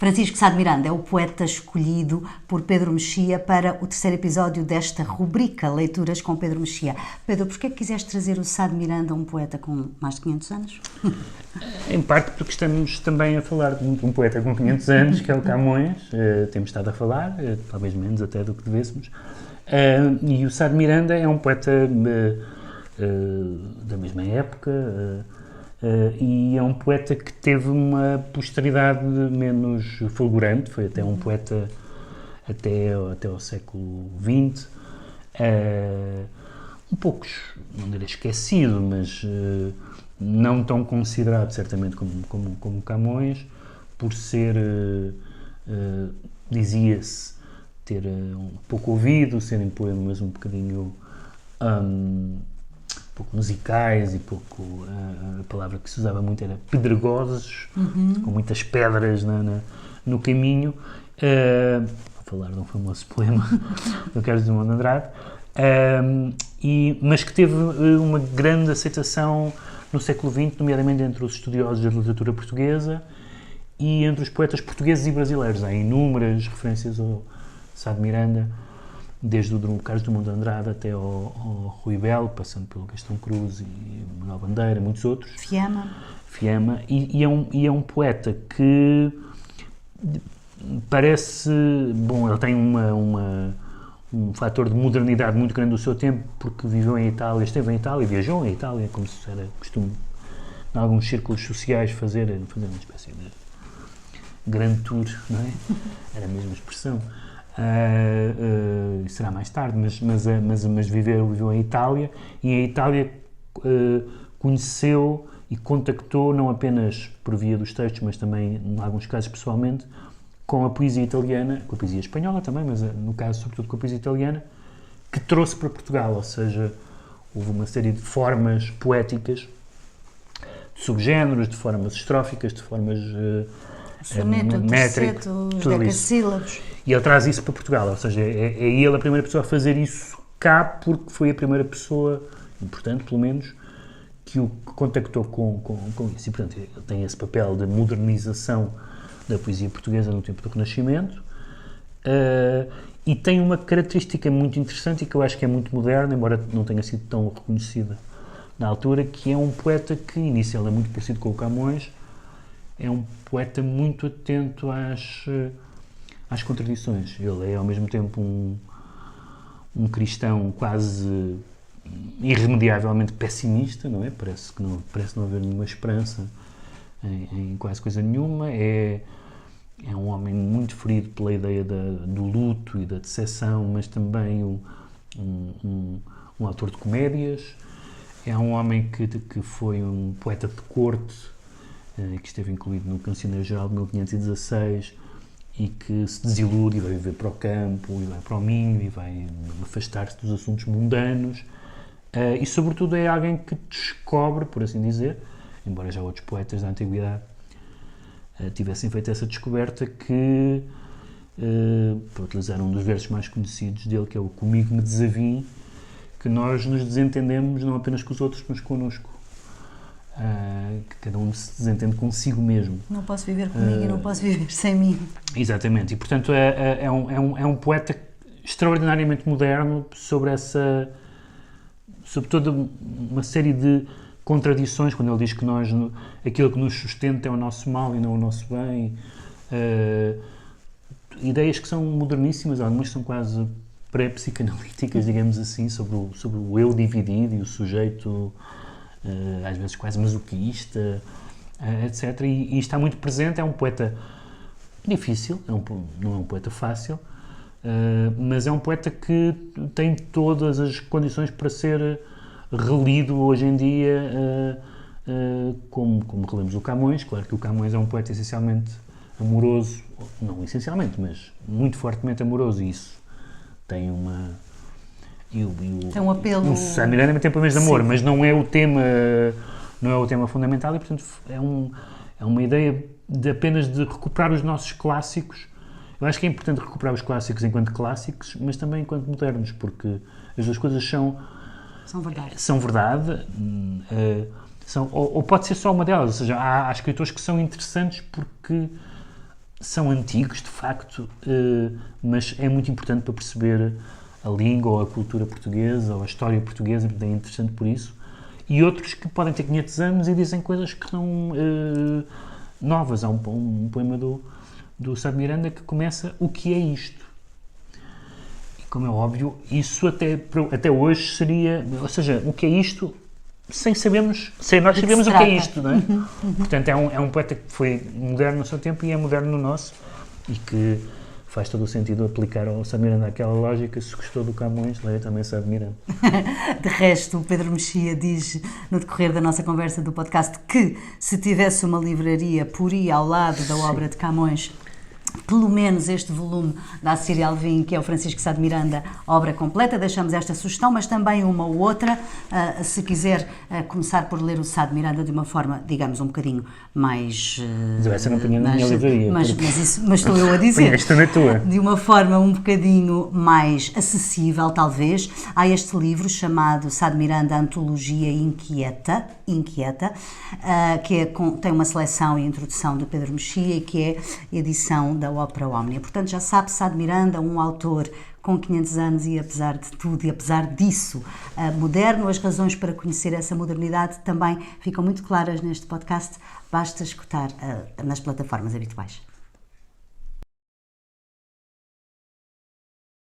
Francisco Sá de Miranda é o poeta escolhido por Pedro Mexia para o terceiro episódio desta rubrica Leituras com Pedro Mexia. Pedro, porquê que quiseste trazer o Sá de Miranda, um poeta com mais de 500 anos? Em parte porque estamos também a falar de um poeta com 500 anos, que é o Camões. Temos estado a falar, talvez menos até do que devêssemos. E o Sá de Miranda é um poeta da mesma época, e é um poeta que teve uma posteridade menos fulgurante. Foi até um poeta até ao século XX, um pouco, não direi esquecido, mas não tão considerado certamente como Camões, por ser, dizia-se, ter um pouco ouvido, serem poemas um bocadinho pouco musicais e pouco, a palavra que se usava muito era pedregosos, com muitas pedras no caminho. Vou falar de um famoso poema do Carlos Drummond de Andrade, mas que teve uma grande aceitação no século XX, nomeadamente entre os estudiosos da literatura portuguesa e entre os poetas portugueses e brasileiros. Há inúmeras referências ao Sá de Miranda, desde o Carlos Drummond de Andrade até ao Rui Belo, passando pelo Gastão Cruz e Manuel Bandeira, muitos outros. Fiamma. E é um poeta que parece... Bom, ele tem um fator de modernidade muito grande do seu tempo, porque viveu em Itália, esteve em Itália, viajou em Itália, como se era costume em alguns círculos sociais fazer uma espécie de grande tour, não é? Era a mesma expressão. Será mais tarde, mas viveu em Itália, e em Itália conheceu e contactou, não apenas por via dos textos, mas também, em alguns casos pessoalmente, com a poesia italiana, com a poesia espanhola também, mas no caso sobretudo com a poesia italiana, que trouxe para Portugal. Ou seja, houve uma série de formas poéticas, de subgéneros, de formas estróficas, de formas soneto, métricas, os decassílabos. E ele traz isso para Portugal, ou seja, é ele a primeira pessoa a fazer isso cá, porque foi a primeira pessoa, importante pelo menos, que o contactou com isso. E, portanto, ele tem esse papel de modernização da poesia portuguesa no tempo do Renascimento, e tem uma característica muito interessante e que eu acho que é muito moderna, embora não tenha sido tão reconhecida na altura, que é um poeta que, inicialmente, é muito parecido com o Camões, é um poeta muito atento às contradições. Ele é, ao mesmo tempo, um cristão quase irremediavelmente pessimista, não é? Parece não haver nenhuma esperança em quase coisa nenhuma. É um homem muito ferido pela ideia do luto e da decepção, mas também um autor de comédias. É um homem que foi um poeta de corte, que esteve incluído no Cancioneiro Geral de 1516, e que se desilude e vai viver para o campo, e vai para o Minho, e vai afastar-se dos assuntos mundanos. E, sobretudo, é alguém que descobre, por assim dizer, embora já outros poetas da Antiguidade tivessem feito essa descoberta, que, para utilizar um dos versos mais conhecidos dele, que é o "Comigo me desaviem", que nós nos desentendemos não apenas com os outros, mas connosco. Que cada um se desentende consigo mesmo. Não posso viver comigo e não posso viver sem mim. Exatamente, e portanto é um poeta extraordinariamente moderno sobre toda uma série de contradições, quando ele diz que aquilo que nos sustenta é o nosso mal e não o nosso bem. Ideias que são moderníssimas, algumas são quase pré-psicanalíticas, digamos assim, sobre o eu dividido e o sujeito às vezes quase masoquista, etc. E está muito presente. É um poeta difícil, não é um poeta fácil, mas é um poeta que tem todas as condições para ser relido hoje em dia, como relemos o Camões. Claro que o Camões é um poeta essencialmente amoroso, não essencialmente, mas muito fortemente amoroso, e isso tem tem um apelo... O Sá de Miranda tem poemas de amor, mas não é o tema fundamental, e portanto é uma ideia apenas de recuperar os nossos clássicos. Eu acho que é importante recuperar os clássicos enquanto clássicos, mas também enquanto modernos, porque as duas coisas são verdade. Ou pode ser só uma delas, ou seja, há escritores que são interessantes porque são antigos, de facto, mas é muito importante para perceber a língua ou a cultura portuguesa ou a história portuguesa, é interessante por isso. E outros que podem ter 500 anos e dizem coisas que são novas. Há um poema do Sá de Miranda que começa: o que é isto? E, como é óbvio, isso até hoje seria... Ou seja, o que é isto... sem nós sabemos o que é isto, não é? Portanto, é um poeta que foi moderno no seu tempo e é moderno no nosso, e que faz todo o sentido aplicar ao Sá de Miranda aquela lógica: se gostou do Camões, leia também Sá de Miranda. De resto, o Pedro Mexia diz, no decorrer da nossa conversa do podcast, que se tivesse uma livraria poria ao lado da obra de Camões pelo menos este volume da Assíria Alvim, que é o Francisco Sá de Miranda, obra completa. Deixamos esta sugestão, mas também uma ou outra, se quiser começar por ler o Sá de Miranda de uma forma, digamos, um bocadinho mais... Mas essa não punha na minha livraria. Mas estou eu a dizer. Esta na tua. De uma forma um bocadinho mais acessível, talvez. Há este livro chamado Sá de Miranda, Antologia Inquieta, que tem uma seleção e introdução do Pedro Mexia, e que é edição da Ópera Ómnia. Portanto, já sabe, Sá de Miranda, um autor com 500 anos e, apesar de tudo e apesar disso, moderno. As razões para conhecer essa modernidade também ficam muito claras neste podcast. Basta escutar nas plataformas habituais.